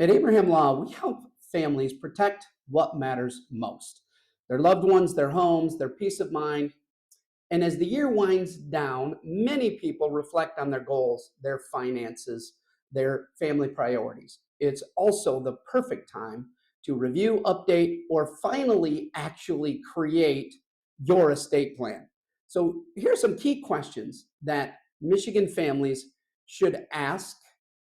At Abraham Law, we help families protect what matters most: their loved ones, their homes, their peace of mind. And as the year winds down, many people reflect on their goals, their finances, their family priorities. It's also the perfect time to review, update, or finally actually create your estate plan. So, here's some key questions that Michigan families should ask,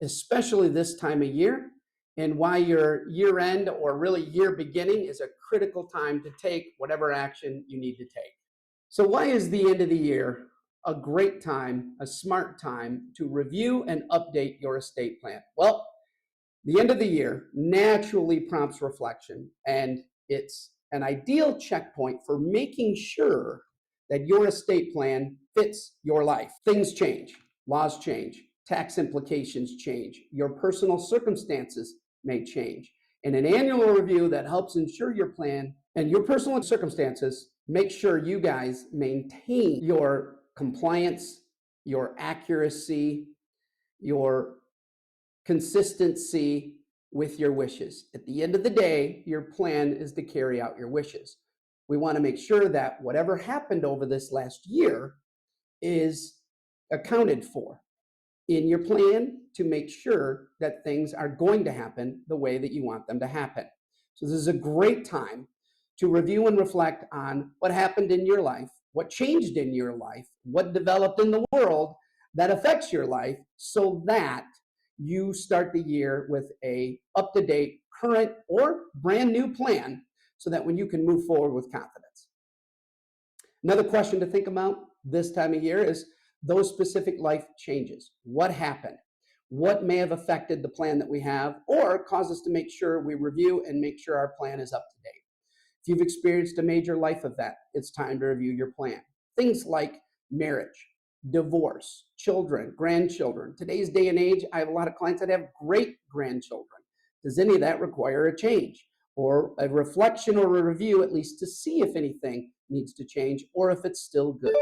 especially this time of year, and why your year end or really year beginning is a critical time to take whatever action you need to take. So, why is the end of the year a great time, a smart time to review and update your estate plan? Well, the end of the year naturally prompts reflection, and it's an ideal checkpoint for making sure that your estate plan fits your life. Things change, laws change, tax implications change, your personal circumstances may change. And an annual review that helps ensure your plan and your personal circumstances make sure you guys maintain your compliance, your accuracy, your consistency with your wishes. At the end of the day, your plan is to carry out your wishes. We want to make sure that whatever happened over this last year is accounted for in your plan to make sure that things are going to happen the way that you want them to happen. So, this is a great time to review and reflect on what happened in your life, what changed in your life, what developed in the world that affects your life, so that you start the year with a up-to-date, current, or brand new plan so that when you can move forward with confidence. Another question to think about this time of year is those specific life changes. What happened? What may have affected the plan that we have or cause us to make sure we review and make sure our plan is up to date? If you've experienced a major life event, it's time to review your plan. Things like marriage, divorce, children, grandchildren. Today's day and age, I have a lot of clients that have great grandchildren. Does any of that require a change or a reflection or a review, at least to see if anything needs to change or if it's still good?